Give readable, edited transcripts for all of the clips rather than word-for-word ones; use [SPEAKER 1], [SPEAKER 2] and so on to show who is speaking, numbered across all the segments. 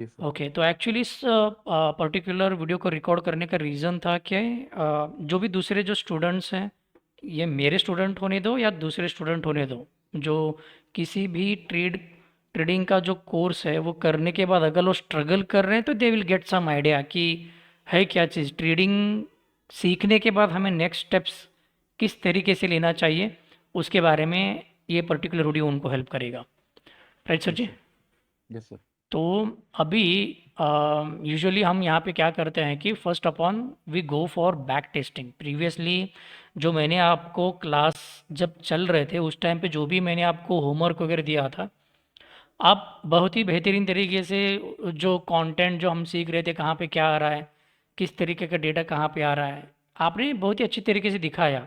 [SPEAKER 1] जी sir.
[SPEAKER 2] Okay, तो actually इस particular video को रिकॉर्ड करने का रीज़न था कि जो भी दूसरे जो स्टूडेंट्स हैं, ये मेरे स्टूडेंट होने दो या दूसरे स्टूडेंट होने दो, जो किसी भी ट्रेडिंग का जो कोर्स है वो करने के बाद अगर वो स्ट्रगल कर रहे हैं तो they will get some idea कि है क्या चीज़ ट्रेडिंग। सीखने के बाद हमें नेक्स्ट स्टेप्स किस तरीके से लेना चाहिए, उसके बारे में ये पर्टिकुलर वीडियो उनको हेल्प करेगा। राइट सर
[SPEAKER 1] जी
[SPEAKER 2] जी।
[SPEAKER 1] सर। जी सर।
[SPEAKER 2] तो अभी यूजुअली हम यहाँ पे क्या करते हैं कि first upon we go for back testing. Previously जो मैंने आपको क्लास जब चल रहे थे उस टाइम पे जो भी मैंने आपको होमवर्क वगैरह दिया था, आप बहुत ही बेहतरीन तरीके से जो कंटेंट जो हम सीख रहे थे कहाँ पे क्या आ रहा है, किस तरीके का डेटा कहाँ पे आ रहा है, आपने बहुत ही अच्छी तरीके से दिखाया।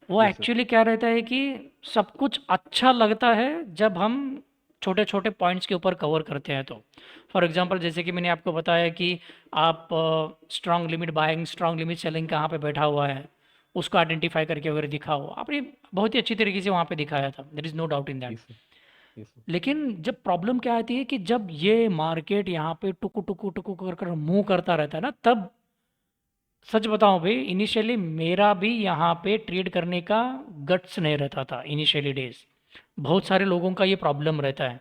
[SPEAKER 2] वो
[SPEAKER 1] जी सर।
[SPEAKER 2] एक्चुअली क्या रहता है कि सब कुछ अच्छा लगता है जब हम छोटे छोटे पॉइंट्स के ऊपर कवर करते हैं। तो फॉर एग्जांपल जैसे कि मैंने आपको बताया कि आप strong limit buying strong limit selling कहाँ पे बैठा हुआ है, उसको आइडेंटिफाई करके अगर दिखाओ, आपने बहुत ही अच्छी तरीके से वहाँ पे दिखाया था, there is no doubt in that.
[SPEAKER 1] जी सर। जी सर।
[SPEAKER 2] लेकिन जब प्रॉब्लम क्या आती है कि जब ये मार्केट यहाँ पे टुकु टुकु टुकु कर कर मूव करता रहता है ना, तब सच बताऊं भाई, इनिशियली मेरा भी यहाँ पे ट्रेड करने का गट्स नहीं रहता था इनिशियली डेज। बहुत सारे लोगों का ये प्रॉब्लम रहता है,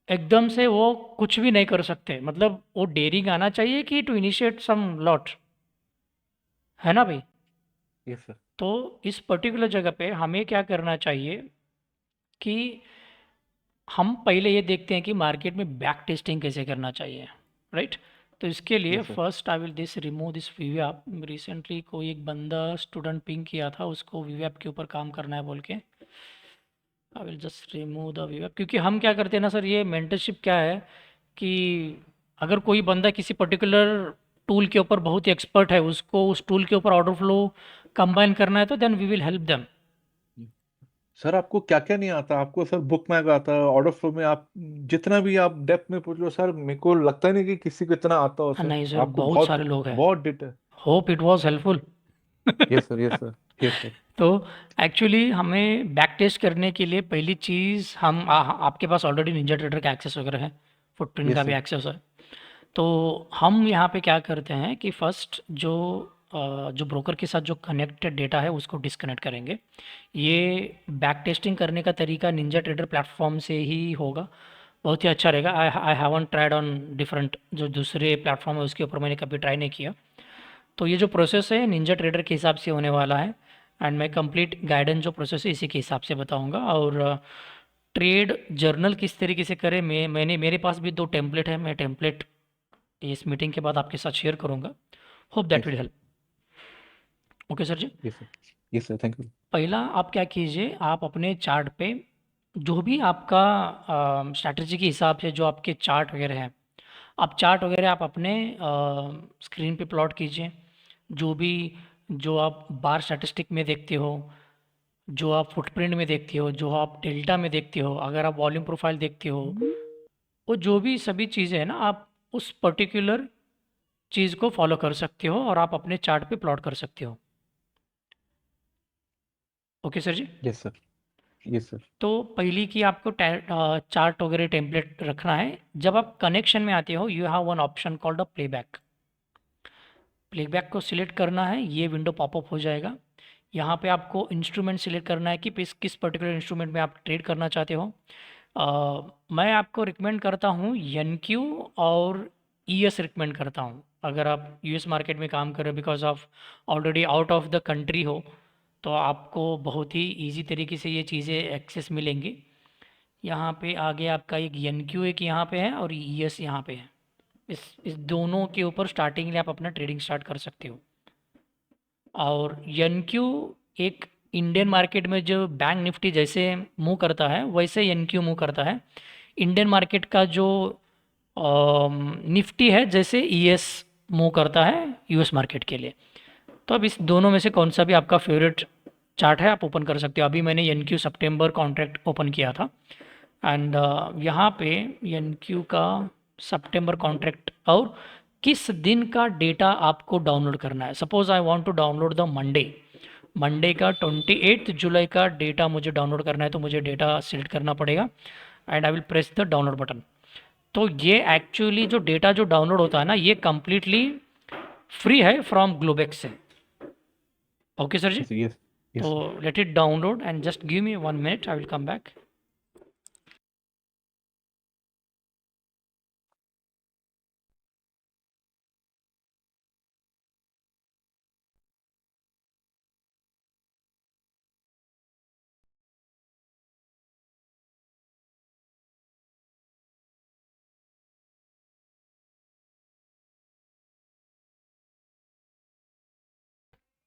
[SPEAKER 2] एकदम से वो कुछ भी नहीं कर सकते, मतलब वो डेयरिंग आना चाहिए कि टू इनिशिएट सम लॉट, है ना भाई।
[SPEAKER 1] जी सर।
[SPEAKER 2] तो इस पर्टिकुलर जगह पे हमें क्या करना चाहिए कि हम पहले ये देखते हैं कि मार्केट में बैक टेस्टिंग कैसे करना चाहिए। राइट। तो इसके
[SPEAKER 1] जी
[SPEAKER 2] लिए
[SPEAKER 1] sir.
[SPEAKER 2] First I will this remove this वीवैप। रिसेंटली कोई एक बंदा स्टूडेंट पिंग किया था, उसको वीवैप के ऊपर काम करना है बोल के। I will just remove the वीवैप, क्योंकि हम क्या करते हैं ना सर, ये मेंटरशिप क्या है कि अगर कोई बंदा किसी पर्टिकुलर टूल के ऊपर बहुत ही एक्सपर्ट है, उसको उस टूल के ऊपर ऑर्डर फ्लो कंबाइन करना है, तो then we will help them.
[SPEAKER 1] Sir आपको क्या क्या नहीं आता? आपको सर बुक मैप आता है, ऑर्डर फ्लो में आप जितना भी आप डेप्थ में पूछ लो सर, मेरे को लगता नहीं कि किसी को इतना आता हो सर।
[SPEAKER 2] नहीं सर,
[SPEAKER 1] आपको
[SPEAKER 2] बहुत
[SPEAKER 1] बहुत
[SPEAKER 2] सारे लोग हैं।
[SPEAKER 1] बहुत detail.
[SPEAKER 2] Hope it was helpful.
[SPEAKER 1] Yes sir, yes sir. Yes sir.
[SPEAKER 2] तो एक्चुअली हमें बैक टेस्ट करने के लिए पहली चीज़ आपके पास ऑलरेडी निंजा ट्रेडर का एक्सेस वगैरह है, फुटप्रिंट का
[SPEAKER 1] यस
[SPEAKER 2] भी
[SPEAKER 1] सर।
[SPEAKER 2] एक्सेस है। तो हम यहाँ पे क्या करते हैं कि फर्स्ट जो ब्रोकर के साथ जो कनेक्टेड डेटा है उसको डिस्कनेक्ट करेंगे। ये बैक टेस्टिंग करने का तरीका निंजा ट्रेडर प्लेटफॉर्म से ही होगा, बहुत ही अच्छा रहेगा। I I haven't tried on different जो दूसरे प्लेटफॉर्म है उसके ऊपर मैंने कभी ट्राई नहीं किया। तो ये जो प्रोसेस है निंजा ट्रेडर के हिसाब से होने वाला है, एंड मैं कंप्लीट गाइडेंस जो प्रोसेस है इसी के हिसाब से बताऊंगा। और ट्रेड जर्नल किस तरीके से करें, मेरे पास भी दो टेम्पलेट है, मैं टेम्पलेट इस मीटिंग के बाद आपके साथ शेयर करूंगा। Hope that
[SPEAKER 1] yes
[SPEAKER 2] will
[SPEAKER 1] sir.
[SPEAKER 2] Help. Okay sir ji.
[SPEAKER 1] Yes sir. Yes sir, thank you.
[SPEAKER 2] पहला आप क्या कीजिए, आप अपने चार्ट पे जो भी आपका स्ट्रैटेजी के हिसाब से जो आपके चार्ट वगैरह हैं, आप चार्ट वगैरह आप अपने स्क्रीन पे प्लॉट कीजिए। जो भी जो आप बार स्टैटिस्टिक में देखते हो, जो आप फुटप्रिंट में देखते हो, जो आप डेल्टा में देखते हो, अगर आप वॉल्यूम प्रोफाइल देखते हो, वो जो भी सभी चीज़ें हैं ना, आप उस पर्टिकुलर चीज़ को फॉलो कर सकते हो और आप अपने चार्ट पे प्लॉट कर सकते हो। ओके सर जी।
[SPEAKER 1] Yes sir. Yes sir.
[SPEAKER 2] तो पहली की आपको चार्ट वगैरह टेम्पलेट रखना है। जब आप कनेक्शन में आते हो you have one option called a playback. Playback को सिलेक्ट करना है, ये विंडो पॉपअप हो जाएगा। यहाँ पे आपको इंस्ट्रूमेंट सिलेक्ट करना है कि किस पर्टिकुलर इंस्ट्रूमेंट में आप ट्रेड करना चाहते हो। मैं आपको रिकमेंड करता हूँ एन क्यू और ई एस रिकमेंड करता हूँ, अगर आप यूएस मार्केट में काम कर रहे हो, because of already out of the country हो, तो आपको बहुत ही इजी तरीके से ये चीज़ें एक्सेस मिलेंगी। यहाँ पे आगे आपका एक एन क्यू एक यहाँ पे है और ई एस यहाँ पे है। इस दोनों के ऊपर स्टार्टिंग में आप अपना ट्रेडिंग स्टार्ट कर सकते हो। और एनक्यू एक इंडियन मार्केट में जो बैंक निफ्टी जैसे मूव करता है वैसे एनक्यू मूव करता है। इंडियन मार्केट का जो निफ्टी है जैसे ईएस मूव करता है यूएस मार्केट के लिए। तो अब इस दोनों में से कौन सा भी आपका फेवरेट चार्ट है आप ओपन कर सकते हो। अभी मैंने एनक्यू सितंबर कॉन्ट्रैक्ट ओपन किया था, एंड यहाँ पे एनक्यू का सितंबर कॉन्ट्रैक्ट और किस दिन का डेटा आपको डाउनलोड करना है। Suppose I want to download the Monday, Monday का 28 जुलाई का डेटा मुझे डाउनलोड करना है, तो मुझे डेटा सिलेक्ट करना पड़ेगा and I will press the download button. तो ये एक्चुअली जो डेटा जो डाउनलोड होता है ना, ये कंप्लीटली फ्री है फ्रॉम ग्लोबेक्स से। ओके सर जी।
[SPEAKER 1] yes, yes,
[SPEAKER 2] तो
[SPEAKER 1] yes, sir.
[SPEAKER 2] Let it download and just give me 1 minute, I will come back.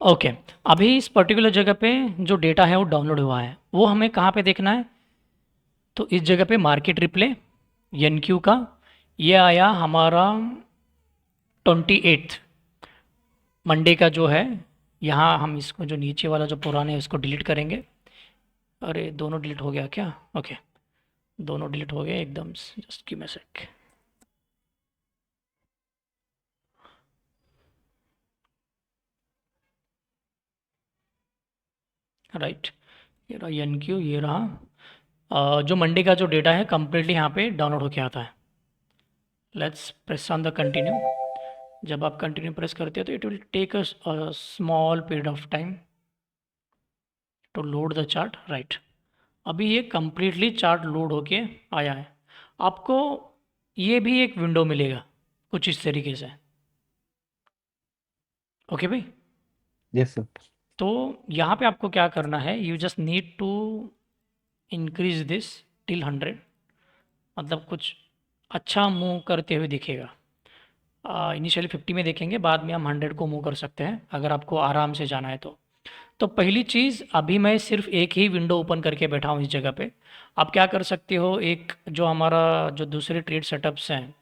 [SPEAKER 2] Okay, अभी इस पर्टिकुलर जगह पे जो डेटा है वो डाउनलोड हुआ है, वो हमें कहाँ पे देखना है? तो इस जगह पे मार्केट रिप्ले एन क्यू का ये आया हमारा 28 मंडे का जो है। यहाँ हम इसको जो नीचे वाला जो पुराने है उसको डिलीट करेंगे। अरे दोनों डिलीट हो गया क्या? ओके, दोनों डिलीट हो गए एकदम। जस्ट गिव मी अ सेक। राइट, ये रहा एन क्यू, ये रहा जो मंडे का जो डेटा है कंप्लीटली यहाँ पे डाउनलोड होके आता है। Let's press on the continue. जब आप कंटिन्यू प्रेस करते हो तो it will take a small period of time to load the chart. Right, अभी ये कंप्लीटली चार्ट लोड होके आया है। आपको ये भी एक विंडो मिलेगा कुछ इस तरीके से। ओके भाई,
[SPEAKER 1] Yes, sir.
[SPEAKER 2] तो यहाँ पे आपको क्या करना है, you just need to increase this till 100, मतलब कुछ अच्छा मूव करते हुए दिखेगा। इनिशियली 50 में देखेंगे, बाद में हम 100 को मूव कर सकते हैं अगर आपको आराम से जाना है तो। तो पहली चीज़, अभी मैं सिर्फ एक ही विंडो ओपन करके बैठा हूँ इस जगह पे। आप क्या कर सकते हो, एक जो हमारा जो दूसरे ट्रेड सेटअप्स हैं,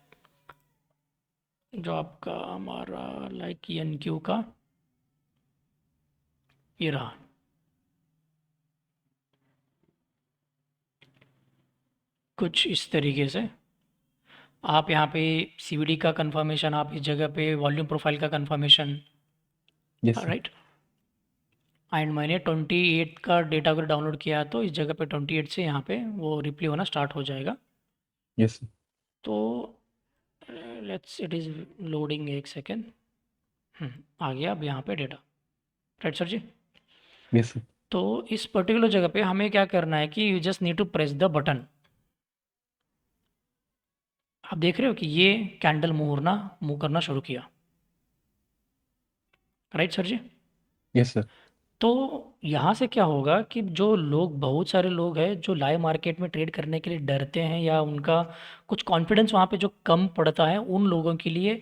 [SPEAKER 2] जो आपका हमारा लाइक एन क्यू का ये रहा, कुछ इस तरीके से आप यहाँ पे सीवीडी का कंफर्मेशन, आप इस जगह पे वॉल्यूम प्रोफाइल का confirmation.
[SPEAKER 1] Yes, sir.
[SPEAKER 2] Right, and मैंने 28 का डेटा अगर डाउनलोड किया तो इस जगह पे 28 से यहाँ पे वो रिप्ले होना स्टार्ट हो जाएगा।
[SPEAKER 1] Yes, sir.
[SPEAKER 2] तो लेट्स, इट इज़ लोडिंग, एक सेकेंड। आ गया अब यहाँ पे डेटा। राइट सर जी।
[SPEAKER 1] Yes, sir.
[SPEAKER 2] तो इस पर्टिकुलर जगह पे हमें क्या करना है कि you just need to press the button. आप देख रहे हो कि ये कैंडल मूव करना शुरू किया। राइट सर जी।
[SPEAKER 1] Yes, sir.
[SPEAKER 2] तो यहाँ से क्या होगा कि जो लोग, बहुत सारे लोग हैं जो लाइव मार्केट में ट्रेड करने के लिए डरते हैं या उनका कुछ कॉन्फिडेंस वहाँ पे जो कम पड़ता है, उन लोगों के लिए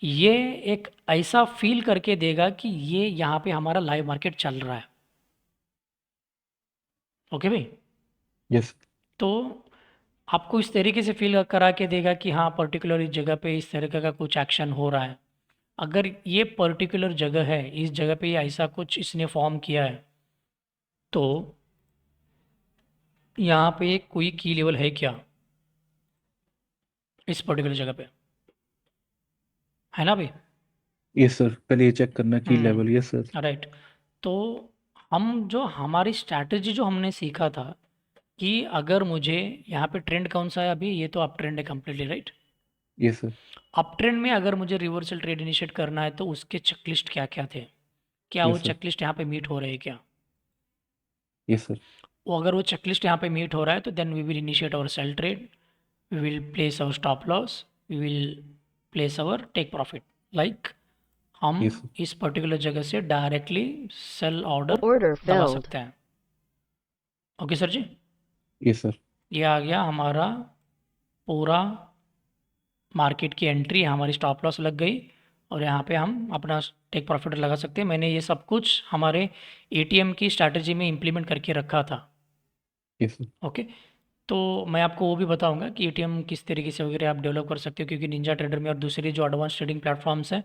[SPEAKER 2] ये एक ऐसा फील करके देगा कि ये यहाँ पे हमारा लाइव मार्केट चल रहा है। ओके भाई,
[SPEAKER 1] Yes.
[SPEAKER 2] तो आपको इस तरीके से फील करा के देगा कि हाँ पर्टिकुलर इस जगह पे इस तरीके का कुछ एक्शन हो रहा है। अगर ये पर्टिकुलर जगह है, इस जगह पे ये ऐसा कुछ इसने फॉर्म किया है, तो यहाँ पे कोई की लेवल है क्या इस पर्टिकुलर जगह पे? है ना भाई?
[SPEAKER 1] Yes, sir. पहले ये चेक करना की लेवल। Yes, sir.
[SPEAKER 2] राइट, तो हम जो हमारी स्ट्रैटेजी जो हमने सीखा था कि अगर मुझे यहाँ पे ट्रेंड कौन सा है, अभी ये तो अप ट्रेंड है completely. Right,
[SPEAKER 1] Yes, sir.
[SPEAKER 2] Up trend में अगर मुझे रिवर्सल ट्रेड इनिशिएट करना है तो उसके चेकलिस्ट क्या क्या थे, क्या वो
[SPEAKER 1] Yes, sir.
[SPEAKER 2] चेकलिस्ट यहाँ पे मीट हो रहे हैं क्या?
[SPEAKER 1] Yes, sir.
[SPEAKER 2] वो अगर वो चेकलिस्ट यहाँ पे मीट हो रहा है तो then we will initiate our sell trade, we will place our stop loss, we will place our take profit. Like हम
[SPEAKER 1] Yes, sir.
[SPEAKER 2] इस पर्टिकुलर जगह से डायरेक्टली सेल ऑर्डर
[SPEAKER 3] Order
[SPEAKER 2] दबा
[SPEAKER 3] filled.
[SPEAKER 2] सकते हैं। ओके सर जी,
[SPEAKER 1] Yes, sir.
[SPEAKER 2] ये आ गया हमारा पूरा मार्केट की एंट्री, हमारी स्टॉप लॉस लग गई और यहाँ पे हम अपना टेक प्रॉफिट लगा सकते हैं। मैंने ये सब कुछ हमारे एटीएम की स्ट्रैटेजी में इम्प्लीमेंट करके रखा था।
[SPEAKER 1] Yes, sir.
[SPEAKER 2] ओके, तो मैं आपको वो भी बताऊंगा कि एटीएम किस तरीके से वगैरह आप डेवलप कर सकते हो, क्योंकि निंजा ट्रेडर में और दूसरी जो एडवांस ट्रेडिंग प्लेटफॉर्म्स हैं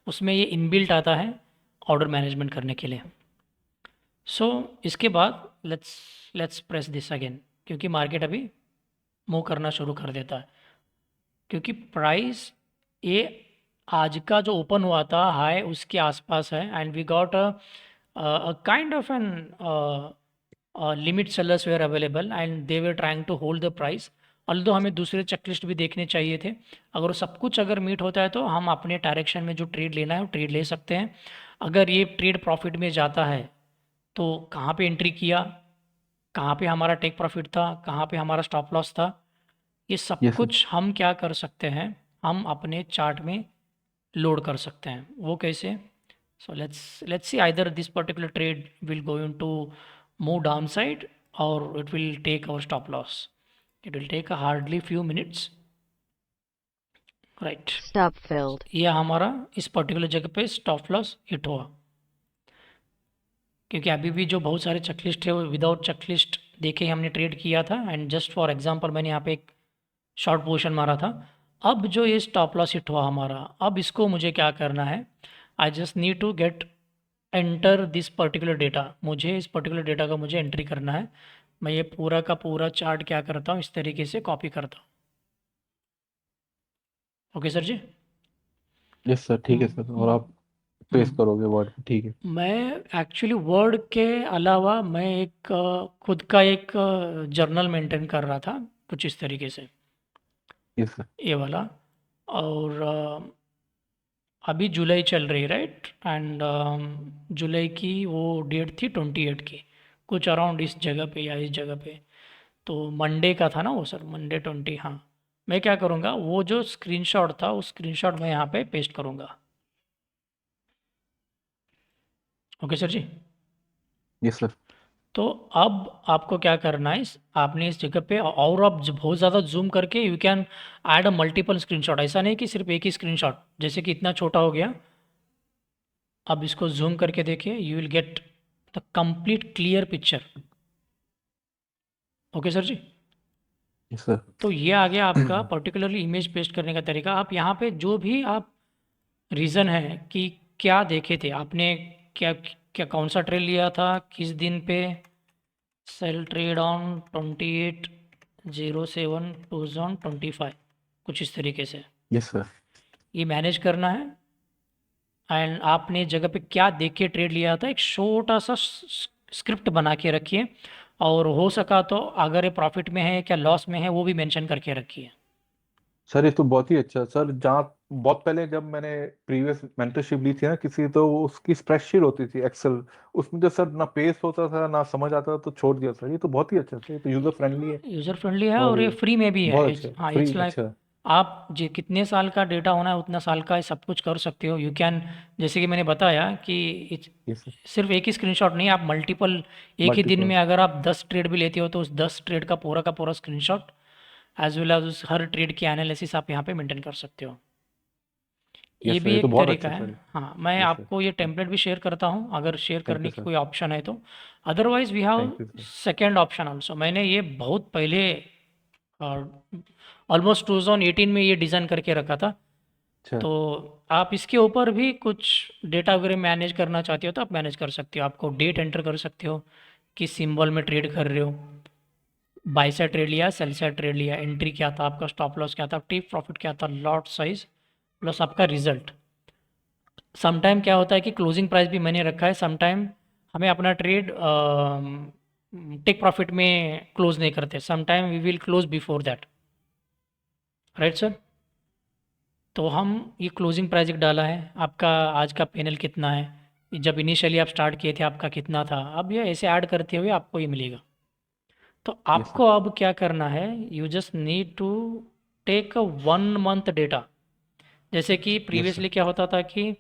[SPEAKER 2] उसमें ये इनबिल्ट आता है ऑर्डर मैनेजमेंट करने के लिए। सो इसके बाद let's let's press this again, क्योंकि मार्केट अभी मूव करना शुरू कर देता है, क्योंकि प्राइस ये आज का जो ओपन हुआ था हाई उसके आसपास है and we got a kind of an limit sellers were available and they were trying to hold the price although हमें दूसरे चेकलिस्ट भी देखने चाहिए थे। अगर वो सब कुछ अगर मीट होता है तो हम अपने डायरेक्शन में जो ट्रेड लेना है वो ट्रेड ले सकते हैं। अगर ये ट्रेड प्रॉफिट में जाता है तो कहाँ पे एंट्री किया, कहाँ पे हमारा टेक प्रॉफिट था, कहाँ पे हमारा स्टॉप लॉस था, ये सब
[SPEAKER 1] यस सर।
[SPEAKER 2] कुछ हम क्या कर सकते हैं, हम अपने चार्ट में लोड कर सकते हैं। वो कैसे? So let's see either this particular trade will going to move down side और it will take our stop loss. It will take hardly few minutes, right.
[SPEAKER 3] Stop filled.
[SPEAKER 2] ये हमारा इस पर्टिकुलर जगह पे स्टॉप लॉस हिट हुआ, क्योंकि अभी भी जो बहुत सारे चेकलिस्ट है वो विदाउट चेकलिस्ट देखे ही हमने ट्रेड किया था, एंड जस्ट फॉर एग्जांपल मैंने यहाँ पे एक शॉर्ट पोजीशन मारा था। अब जो ये स्टॉप लॉस हिट हुआ हमारा, अब इसको मुझे क्या करना है, I just need to get enter this particular data. मुझे इस पर्टिकुलर डेटा का मुझे एंट्री करना है। मैं ये पूरा का पूरा चार्ट क्या करता हूँ, इस तरीके से कॉपी करता हूँ। ओके सर जी।
[SPEAKER 1] यस सर, ठीक है सर, और
[SPEAKER 2] हम्म,
[SPEAKER 1] आप पेस्ट
[SPEAKER 2] हम्म।
[SPEAKER 1] करोगे वर्ड पे, ठीक है।
[SPEAKER 2] मैं एक्चुअली वर्ड के अलावा मैं एक खुद का एक जर्नल मेंटेन कर रहा था, कुछ इस तरीके से,
[SPEAKER 1] यस सर।
[SPEAKER 2] ये वाला। और अभी जुलाई चल रही, राइट, एंड जुलाई की वो डेट थी 28 की, कुछ अराउंड इस जगह पे या इस जगह पे। तो मंडे का था ना वो सर, मंडे 20, हाँ। मैं क्या करूँगा, वो जो स्क्रीनशॉट था उस स्क्रीनशॉट मैं यहाँ पे पेस्ट करूँगा। ओके सर जी।
[SPEAKER 1] Yes sir.
[SPEAKER 2] तो अब आपको क्या करना है, आपने इस जगह पे, और आप बहुत ज़्यादा जूम करके you can add a multiple screenshot. ऐसा नहीं कि सिर्फ एक ही स्क्रीनशॉट, जैसे कि इतना छोटा हो गया। अब इसको जूम करके देखिए, you will get the complete clear picture. Okay sir ji.
[SPEAKER 1] Yes sir.
[SPEAKER 2] तो ये आ गया आपका पर्टिकुलरली इमेज पेस्ट करने का तरीका। आप यहाँ पे जो भी आप रीज़न है कि क्या देखे थे आपने, क्या क्या कौन सा ट्रेड लिया था, किस दिन पे, सेल ट्रेड ऑन 28/07/2025, कुछ इस तरीके से
[SPEAKER 1] यस सर।
[SPEAKER 2] ये मैनेज करना है। एंड आपने जगह पे क्या देख के ट्रेड लिया था, एक छोटा सा स्क्रिप्ट बना के रखिए, और हो सका तो अगर ये प्रॉफिट में है क्या लॉस में है वो भी मेंशन करके रखिए।
[SPEAKER 1] सर ये तो बहुत ही अच्छा सर। जहाँ बहुत पहले जब मैंने प्रीवियस मेंटरशिप ली थी ना किसी, तो उसकी स्प्रेडशीट होती थी एक्सेल, उसमें जो सर ना पेस्ट होता था ना समझ आता था, तो छोड़ दिया सर। ये तो बहुत ही अच्छा सर, ये तो यूजर फ्रेंडली है।
[SPEAKER 2] यूज़र फ्रेंडली है
[SPEAKER 1] और
[SPEAKER 2] और ये फ्री में भी है।
[SPEAKER 1] बहुत
[SPEAKER 2] इट्स,
[SPEAKER 1] अच्छा,
[SPEAKER 2] हाँ,
[SPEAKER 1] फ्री,
[SPEAKER 2] इट्स लाइक
[SPEAKER 1] अच्छा।
[SPEAKER 2] आप जी कितने साल का डेटा होना है उतना साल का सब कुछ कर सकते हो। यू कैन, जैसे कि मैंने बताया कि
[SPEAKER 1] यस सर।
[SPEAKER 2] सिर्फ एक ही स्क्रीनशॉट नहीं, आप मल्टीपल, एक ही दिन
[SPEAKER 1] मल्टीपल।
[SPEAKER 2] में अगर आप 10 ट्रेड भी लेते हो तो उस 10 ट्रेड का पूरा स्क्रीनशॉट एज वेल एज उस हर ट्रेड की एनालिसिस आप यहाँ पे मेंटेन कर सकते हो। ये
[SPEAKER 1] यस सर,
[SPEAKER 2] भी
[SPEAKER 1] ये तो
[SPEAKER 2] एक
[SPEAKER 1] बहुत
[SPEAKER 2] तरीका
[SPEAKER 1] अच्छा
[SPEAKER 2] है।
[SPEAKER 1] सर।
[SPEAKER 2] हाँ, मैं
[SPEAKER 1] यस सर।
[SPEAKER 2] आपको ये टेम्पलेट भी शेयर करता हूँ अगर शेयर
[SPEAKER 1] थैंक
[SPEAKER 2] करने
[SPEAKER 1] यू
[SPEAKER 2] की
[SPEAKER 1] सर।
[SPEAKER 2] कोई ऑप्शन है तो। Otherwise we have
[SPEAKER 1] thank you sir.
[SPEAKER 2] Second option also. मैंने ये बहुत पहले ऑलमोस्ट 2018 में ये डिज़ाइन करके रखा था।
[SPEAKER 1] अच्छा।
[SPEAKER 2] तो आप इसके ऊपर भी कुछ डेटा वगैरह मैनेज करना चाहते हो तो आप मैनेज कर सकते हो। आपको डेट एंटर कर सकते हो, किस सिंबल में ट्रेड कर रहे हो, बाय साइड ट्रेड लिया, सेल साइड ट्रेड लिया, एंट्री क्या था आपका, स्टॉप लॉस क्या था, टेक प्रॉफिट क्या था, लॉट साइज प्लस आपका रिजल्ट। समटाइम क्या होता है कि क्लोजिंग प्राइस भी मैंने रखा है। समटाइम हमें अपना ट्रेड टेक प्रॉफिट में क्लोज नहीं करते, sometime we will close before that, right sir. तो हम ये क्लोजिंग प्राइस एक डाला है, आपका आज का पैनल कितना है, जब इनिशियली आप स्टार्ट किए थे आपका कितना था, अब ये ऐसे ऐड करते हुए आपको ये मिलेगा। तो
[SPEAKER 1] यस सर।
[SPEAKER 2] आपको अब क्या करना है, you just need to take 1 month data. जैसे कि
[SPEAKER 1] यस सर।
[SPEAKER 2] प्रीवियसली क्या होता था कि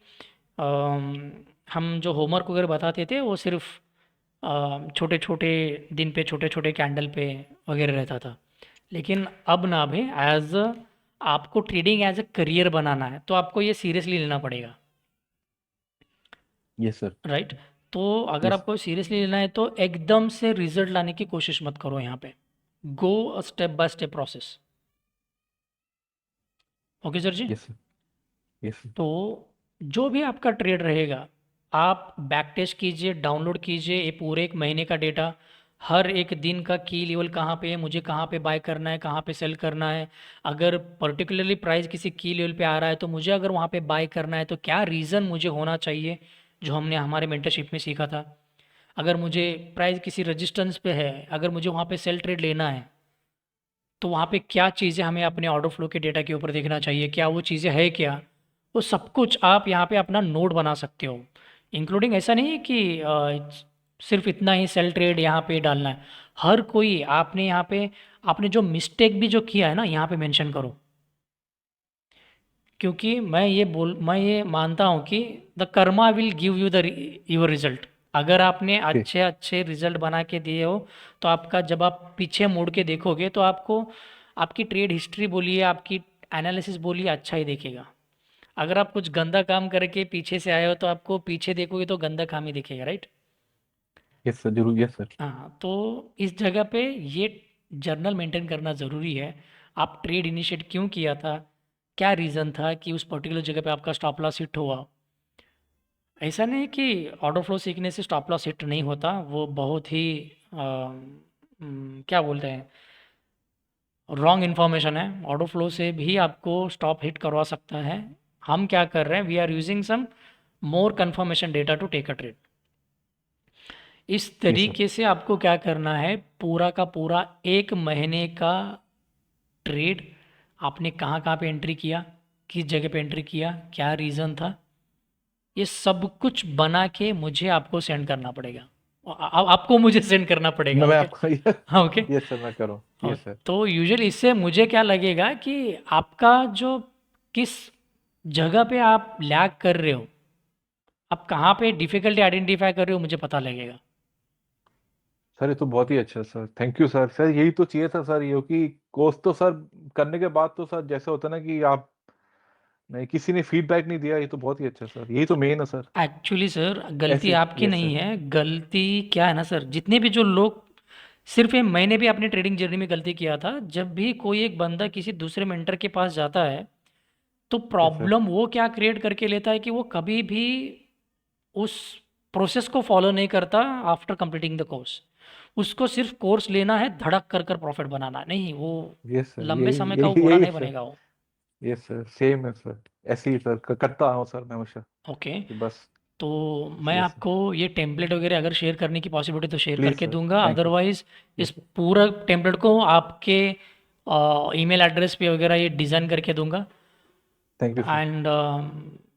[SPEAKER 2] हम जो होमवर्क वगैरह बताते थे वो सिर्फ छोटे छोटे दिन पे छोटे छोटे कैंडल पे वगैरह रहता था। लेकिन अब ना भी एज आपको ट्रेडिंग एज अ करियर बनाना है तो आपको ये सीरियसली लेना पड़ेगा,
[SPEAKER 1] यस सर।
[SPEAKER 2] राइट। तो अगर
[SPEAKER 1] यस।
[SPEAKER 2] आपको सीरियसली लेना है तो एकदम से रिजल्ट लाने की कोशिश मत करो यहाँ पे। Go a step by step process. Okay sir ji.
[SPEAKER 1] Yes sir. Yes sir.
[SPEAKER 2] तो जो भी आपका ट्रेड रहेगा, आप बैक टेस्ट कीजिए, डाउनलोड कीजिए ये पूरे एक महीने का डेटा, हर एक दिन का की लेवल कहाँ पे है, मुझे कहाँ पे बाय करना है, कहाँ पे सेल करना है। अगर पर्टिकुलरली प्राइस किसी की लेवल पे आ रहा है तो मुझे अगर वहाँ पे बाय करना है तो क्या रीज़न मुझे होना चाहिए, जो हमने हमारे मेंटरशिप में सीखा था। अगर मुझे प्राइस किसी रेजिस्टेंस पे है, अगर मुझे वहाँ पे सेल ट्रेड लेना है तो वहाँ पे क्या चीज़ें हमें अपने ऑर्डर फ्लो के डेटा के ऊपर देखना चाहिए, क्या वो चीज़ें है क्या, वो सब कुछ आप यहाँ पे अपना नोट बना सकते हो। इंक्लूडिंग ऐसा नहीं है कि सिर्फ इतना ही सेल ट्रेड यहाँ पे डालना है। हर कोई आपने यहाँ पे आपने जो मिस्टेक भी जो किया है ना यहाँ पे मेंशन करो, क्योंकि मैं ये मानता हूँ कि the Karma will give you the your result. अगर आपने
[SPEAKER 1] ठीक।
[SPEAKER 2] अच्छे अच्छे रिजल्ट बना के दिए हो तो आपका जब आप पीछे मुड़ के देखोगे तो आपको आपकी ट्रेड हिस्ट्री बोलिए, आपकी एनालिसिस बोलिए, अच्छा ही दिखेगा। अगर आप कुछ गंदा काम करके पीछे से आए हो तो आपको पीछे देखोगे तो गंदा काम ही दिखेगा, राइट?
[SPEAKER 1] यस सर, जरूर, यस सर।
[SPEAKER 2] हाँ, तो इस जगह पे ये जर्नल मेंटेन करना ज़रूरी है। आप ट्रेड इनिशिएट क्यों किया था, क्या रीज़न था कि उस पर्टिकुलर जगह पे आपका स्टॉप लॉस हिट हुआ। ऐसा नहीं कि ऑर्डर फ्लो सीखने से स्टॉप लॉस हिट नहीं होता, वो बहुत ही क्या बोलते हैं, रॉन्ग इन्फॉर्मेशन है। ऑर्डर फ्लो से भी आपको स्टॉप हिट करवा सकता है। हम क्या कर रहे हैं, we are using some more confirmation data to take a trade. इस
[SPEAKER 1] यस सर।
[SPEAKER 2] तरीके से आपको क्या करना है, पूरा का पूरा 1 महीने का ट्रेड आपने कहाँ कहाँ पे एंट्री किया, किस जगह पे एंट्री किया, क्या रीज़न था, ये सब कुछ बना के मुझे आपको सेंड करना पड़ेगा। आपको मुझे सेंड करना पड़ेगा,
[SPEAKER 1] मैं
[SPEAKER 2] ओके?
[SPEAKER 1] आपको
[SPEAKER 2] हाँ, ओके।
[SPEAKER 1] यस सर, मैं करूँ,
[SPEAKER 2] और
[SPEAKER 1] यस सर।
[SPEAKER 2] तो यूजुअली इससे मुझे क्या लगेगा कि आपका जो किस जगह पे आप लैग कर रहे हो, आप कहाँ पे डिफ़िकल्टी आइडेंटिफाई कर रहे हो, मुझे पता लगेगा।
[SPEAKER 1] सर ये तो बहुत ही अच्छा sir, thank you sir. Sir यही तो चाहिए था सर, ये कि कोर्स तो सर करने के बाद तो सर जैसे होता है ना कि आप नहीं, किसी ने फीडबैक नहीं दिया, ये तो बहुत ही अच्छा सर, यही तो मेन है सर।
[SPEAKER 2] एक्चुअली सर गलती
[SPEAKER 1] ऐसे,
[SPEAKER 2] आपकी
[SPEAKER 1] यस
[SPEAKER 2] नहीं
[SPEAKER 1] सर।
[SPEAKER 2] है, गलती क्या है ना सर, जितने भी जो लोग, सिर्फ ये मैंने भी अपनी ट्रेडिंग जर्नी में गलती किया था। जब भी कोई एक बंदा किसी दूसरे मेंटर के पास जाता है तो
[SPEAKER 1] यस सर।
[SPEAKER 2] प्रॉब्लम वो क्या क्रिएट करके लेता है कि वो कभी भी उस प्रोसेस को फॉलो नहीं करता आफ्टर कंप्लीटिंग द कोर्स। उसको सिर्फ कोर्स लेना है, धड़क कर कर प्रॉफिट बनाना है। नहीं, वो
[SPEAKER 1] यस सर,
[SPEAKER 2] लंबे
[SPEAKER 1] यही
[SPEAKER 2] समय का वो
[SPEAKER 1] यही
[SPEAKER 2] घोड़ा
[SPEAKER 1] यही
[SPEAKER 2] नहीं
[SPEAKER 1] सर।
[SPEAKER 2] बनेगा वो।
[SPEAKER 1] यस सर, सेम है सर। ऐसे ही सर करता हूँ सर मैं हमेशा,
[SPEAKER 2] ओके।
[SPEAKER 1] कि बस।
[SPEAKER 2] तो मैं
[SPEAKER 1] यस सर।
[SPEAKER 2] आपको ये टेम्पलेट वगैरह अगर शेयर करने की पॉसिबिलिटी तो शेयर
[SPEAKER 1] प्लीज
[SPEAKER 2] करके
[SPEAKER 1] सर,
[SPEAKER 2] दूंगा,
[SPEAKER 1] थैंक यू।
[SPEAKER 2] अदरवाइज इस
[SPEAKER 1] यस।
[SPEAKER 2] पूरा टेम्पलेट को आपके ईमेल एड्रेस पे वगैरह ये डिज़ाइन करके दूंगा।
[SPEAKER 1] Thank you sir.
[SPEAKER 2] And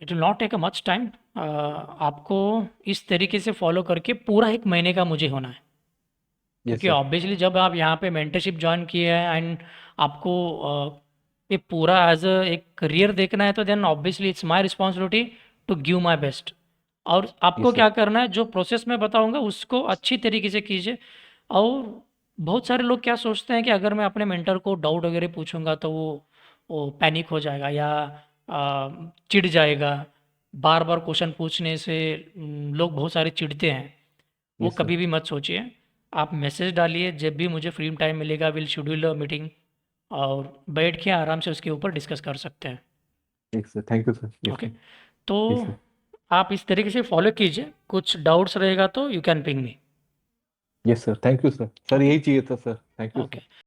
[SPEAKER 2] it will not take a much time. आपको इस तरीके से फॉलो करके पूरा 1 महीने का मुझे होना है,
[SPEAKER 1] यस
[SPEAKER 2] क्योंकि
[SPEAKER 1] सर।
[SPEAKER 2] ऑब्वियसली जब आप यहाँ पे मेंटरशिप ज्वाइन किए हैं एंड आपको ये पूरा एज अ एक करियर देखना है, तो then obviously it's my responsibility to give my best. और आपको
[SPEAKER 1] यस
[SPEAKER 2] क्या
[SPEAKER 1] सर।
[SPEAKER 2] करना है, जो प्रोसेस मैं बताऊंगा उसको अच्छी तरीके से कीजिए। और बहुत सारे लोग क्या सोचते हैं कि अगर मैं अपने मेंटर को डाउट वगैरह पूछूंगा तो वो पैनिक हो जाएगा या चिढ़ जाएगा। बार बार क्वेश्चन पूछने से लोग बहुत सारे चिढ़ते हैं। वो
[SPEAKER 1] यस सर।
[SPEAKER 2] कभी भी मत सोचिए। आप मैसेज डालिए, जब भी मुझे फ्री टाइम मिलेगा विल शेड्यूल अ मीटिंग, और बैठ के आराम से उसके ऊपर डिस्कस कर सकते हैं।
[SPEAKER 1] Yes sir, thank you sir. Yes
[SPEAKER 2] okay.
[SPEAKER 1] Sir.
[SPEAKER 2] तो
[SPEAKER 1] यस सर।
[SPEAKER 2] आप इस तरीके से फॉलो कीजिए, कुछ डाउट्स रहेगा तो you can ping me.
[SPEAKER 1] Yes sir, thank you sir. Sir
[SPEAKER 2] okay.
[SPEAKER 1] यही चाहिए था sir, thank you
[SPEAKER 2] okay.
[SPEAKER 1] Sir.